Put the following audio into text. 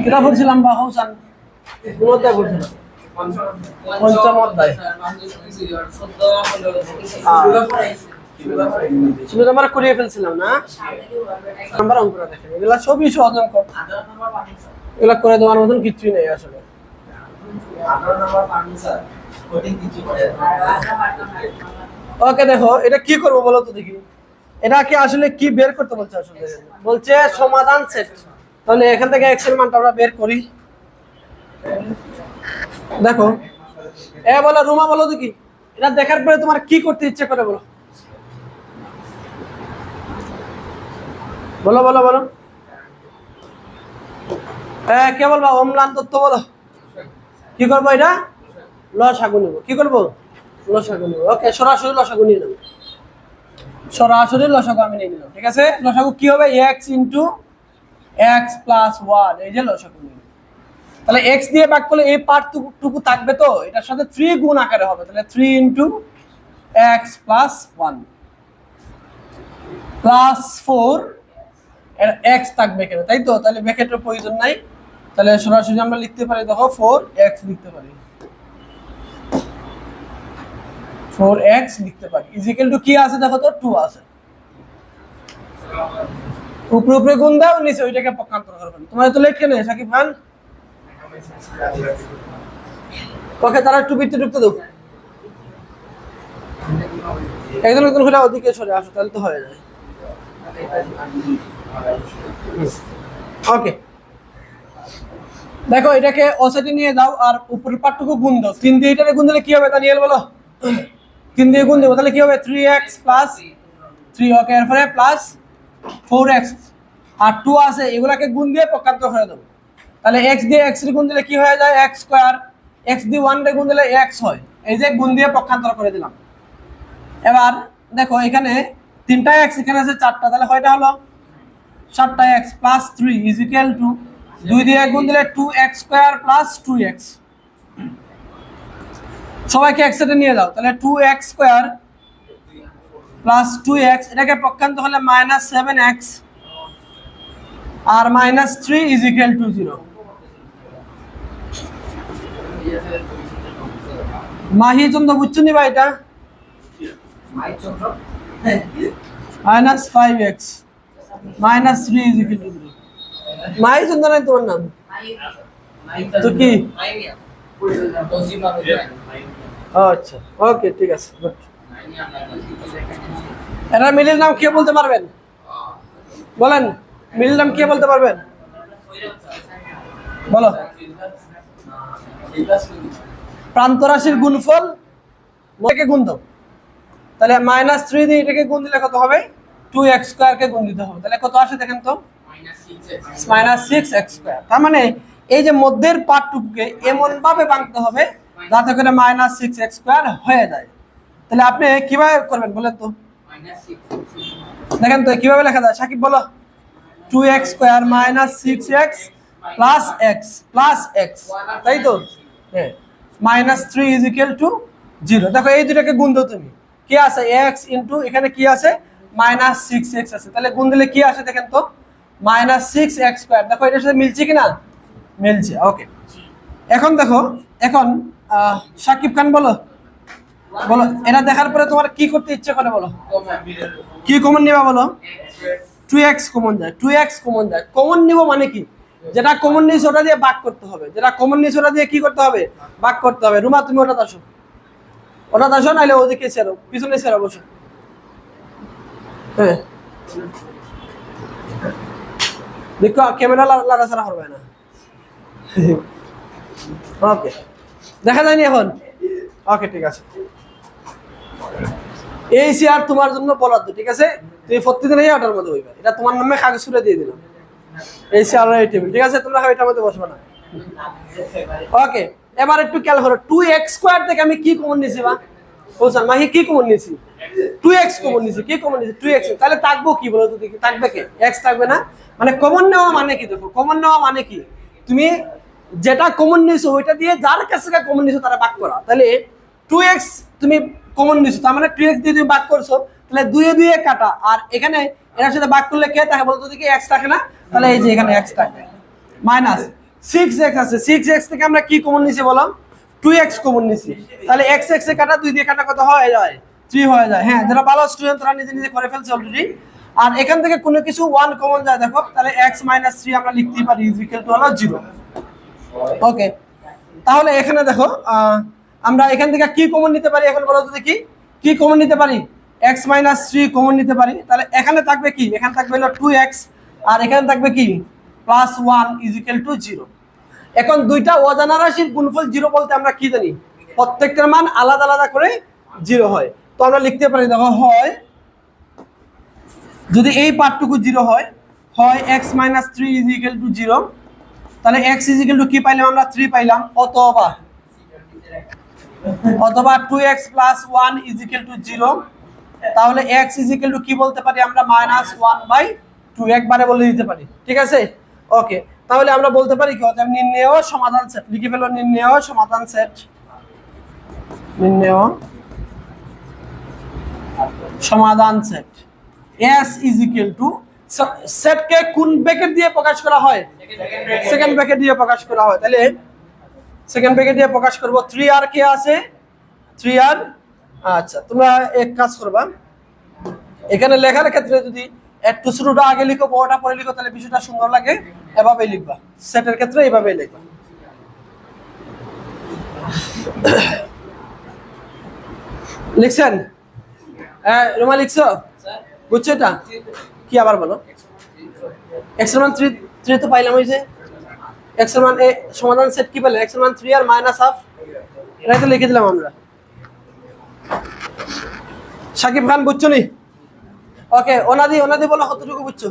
কিটা পড়ছিলাম বা হোসান কোন অধ্যায় পড়ছিলাম পঞ্চম অধ্যায় শুরু আমরা করিয়ে ফেলছিলাম না নাম্বার অঙ্কটা দেখেন এগুলা সবই সহজ অঙ্ক এগুলা করে দেওয়ার মতন কিছুই নেই আসলে 18 নাম্বার পারবেন স্যার কঠিন কিছু করে ওকে দেখো এটা কি করব বলো তো দেখি এটা কি আসলে কি বের করতে বলছে আসলে বলছে সমাধান সেট তাহলে এখান থেকে x এর মানটা আমরা বের করি দেখো বলো রুমা বলো দেখি এটা দেখার পরে তোমার কি করতে ইচ্ছে করে বলো বলো বলো বলো কে বলবা অম্লান তত্ত্ব বলো কি করবো এটা লসাগু নিব কি করবো লসাগু নিব ওকে সরাসরি লসাগু নিয়ে নেব সরাসরি লসাগু আমি নিয়ে নিলাম ঠিক আছে লসাগু কি হবে x ইনটু x প্লাস 1 এই যে লসাগু নিব তাহলে x দিয়ে ভাগ করলে এই পার্টটুকু থাকবে তো এটার সাথে 3 গুণ আকারে হবে তাহলে 3 ইনটু x প্লাস 1 প্লাস 4 এর x থাকবে কেন তাই তো তাহলে ব্র্যাকেটের প্রয়োজন নাই তাহলে সরাসরি আমরা লিখতে পারি দেখো 4x লিখতে পারি 4x লিখতে পারি ইকুয়াল টু কি আছে দেখো তো 2 আছে উপরে উপরে গুণ দাও নিচে ওইটাকে পক্ষান্তর করবেন তোমার তো লেট কেন সাকিব খান ওকে তারা একটু ভিতরে ঢুকতে দাও একজন একজন করে ওদিকে সরে আসো তাহলে তো হয়ে যায় ওকে দেখো এটাকে অসাইডে নিয়ে দাও আর উপরের পার্টটুকু গুণ দাও 3 দিয়ে এটারে গুণ দিলে কি হবে দানিয়েল বলো 3 দিয়ে গুণ দেব তাহলে কি হবে 3x প্লাস 3 ওকে এরপরে প্লাস 4x আর 2 আছে এগুলাকে গুণ দিয়ে পক্ষান্তর করে দেব তাহলে x দিয়ে x এর গুণ দিলে কি হয়ে যায় x স্কয়ার x দিয়ে 1 রে গুণ দিলে x হয় এই যে গুণ দিয়ে পক্ষান্তর করে দিলাম এবার দেখো এখানে 3টা x এখানে আছে 4টা তাহলে কয়টা হলো 7টা x plus 3 is equal two 2 দিয়ে গুণ দিলে 2x স্কয়ার প্লাস 2x সবাইকে x এর নিয়ে দাও তাহলে 2x স্কয়ার প্লাস 2x এটাকে পক্ষান্তর হলে -7x আর -3 is equal to 0 Mahi Chandra বুঝছো নি ভাই এটা -5x -3 is equal to 0 Mahi Chandra নাই তোমার নাম তো কি আচ্ছা ওকে ঠিক আছে গুড এরা মিলের নাম কে বলতে পারবেন বলেন মিলের নাম কে বলতে পারবেন বলো প্রান্ত রাশির গুণফল এটাকে গুণ দাও তাহলে -3 দিয়ে এটাকে গুণ দিলে কত হবে 2x স্কয়ার কে গুণ দিতে হবে তাহলে কত আসে দেখেন তো -6x স্কয়ার তার মানে এই যে মধ্যের পার্টটুকুকে এমন ভাবে ভাঙতে হবে যাতে করে -6x স্কয়ার হয়ে যায় তাহলে আপনি কিভাবে করবেন বলেন তো দেখেন তো কিভাবে লেখা যায় সাকিব বলো 2x square -6x plus x তাই তো হ্যাঁ -3 ইজ ইকুয়াল টু 0 দেখো এই দুটাকে গুণ দাও তুমি কি আছে x ইনটু এখানে কি আছে -6x আছে তাহলে গুণ দিলে কি আসে দেখেন তো -6x স্কয়ার দেখো এটার সাথে মিলছে কিনা মিলছে ওকে এখন দেখো এখন সাকিব খান বলো বলো এটা দেখার পরে তোমার কি করতে ইচ্ছে করে বলো কি কমন নিবা বলো 2x কমন যায় 2x কমন যায় কমন নিব মানে কি যেটা কমন নিছ ওটা দিয়ে ভাগ করতে হবে যেটা কমন নিছ ওটা দিয়ে কি করতে হবে ভাগ করতে হবে রুমা তুমি ওটা আসো নাইলে ওদিকে ছেড়ো পিছনে ছেড়ো বসো হ্যাঁ দেখো ক্যামেরা লাড়াচাড়া করবে না ওকে দেখা যায়নি এখন ওকে ঠিক আছে এই শেয়ার তোমার জন্য বরাদ্দ ঠিক আছে তুমি প্রত্যেকদিন এই অর্ডার মধ্যে হইবা এটা তোমার নামে কাগজ করে দিয়ে দিলাম এই শেয়ার এই টেবিল ঠিক আছে তোমরা এটার মধ্যে বসবে না ওকে এবার একটু খেয়াল করো 2x স্কয়ার থেকে আমি কি কমন নিছি বা বলছেন মাহি কি কমন নিছি 2x কমন নিছি কি কমন নিছি 2x তাহলে থাকবো কি বলো তো দেখি থাকবে কি x থাকবে না মানে কমন নেওয়া মানে কি দেখো কমন নেওয়া মানে কি তুমি যেটা কমন নিছো ওইটা দিয়ে যার কাছে কমন নিছো তারা ভাগ করা তাহলে 2x তুমি কমন নিছো তার মানে 2x দিয়ে তুমি ভাগ করছো তাহলে 2 এ 2 এ কাটা আর এখানে এটার সাথে ভাগ করলে কে থাকে বলতো দেখি এক্স থাকে না, তাহলে এই যে এখানে এক্স থাকে মাইনাস 6x আছে, 6x থেকে আমরা কি কমন নিছি বলো, 2x কমন নিছি, তাহলে x x এ কাটা 2 দিয়ে কাটা কত হয়ে যায় 3 হয়ে যায়। হ্যাঁ, যারা ভালো স্টুডেন্ট তারা নিজে নিজে করে ফেলছে অলরেডি। আর এখান থেকে কোনো কিছু 1 কমন যায় দেখো, তাহলে x 3 আমরা লিখতেই পারি ইজ ইকুয়াল টু হলো 0। ওকে, তাহলে এখানে দেখো আমরা এখান থেকে কি কমন নিতে পারি এখন বলো তো দেখি, কি কমন নিতে পারি, x 3 কমন নিতে পারি, তাহলে এখানে থাকবে কি, এখানে থাকবে হলো 2x আর এখানে থাকবে কি +1 ইজ ইকুয়াল টু 0। এখন দুইটা অজানা রাশির গুণফল 0 বলতে আমরা কি জানি, প্রত্যেকটার মান আলাদা আলাদা করে 0 হয়। তো আমরা লিখতে পারি দেখো, হয় যদি এই পার্টটুকু 0 হয়, হয় x 3 ইজ ইকুয়াল টু 0, তাহলে x ইজ ইকুয়াল টু কি পাইলাম আমরা 3 পাইলাম, অথবা 2x + 1 ইজ ইকুয়াল টু 0, তাহলে x ইজ ইকুয়াল টু কি বলতে পারি আমরা -1/2 একবারে বলে দিতে পারি, ঠিক আছে। ওকে, তাহলে আমরা বলতে পারি কি, অতএব নির্ণেয় সমাধান সেট, লিখে ফেলো নির্ণেয় সমাধান সেট, নির্ণেয় সমাধান set s is equal two, সেটকে কোন ব্র্যাকেট দিয়ে প্রকাশ করা হয়, সেকেন্ড ব্র্যাকেট দিয়ে প্রকাশ করা হয়, তাহলে সেকেন্ড ব্র্যাকেট দিয়ে প্রকাশ করব। 3r কে আছে 3r, আচ্ছা তোমরা এক কাজ করবা, এখানে লেখার ক্ষেত্রে যদি একটু শুরুটা আগে লিখো বড়টা পরে লিখো তাহলে বিষয়টা সুন্দর লাগে, এভাবে লিখবা, সেটের ক্ষেত্রে এইভাবে লিখবা। লিখছেন? হ্যাঁ রোমা লিখছো, বুঝছো এটা কি আবার বলো, x এর মান 3 তো পাইলাম, ওই যে x এর মান এ সমাধান সেট কি পেলে, x এর মান 3 আর -1/2, এটা তো লিখে দিলাম আমরা। সাকিব খান বুঝছো নি? ওকে, ওনাদি বলো কতটুকু বুঝছো।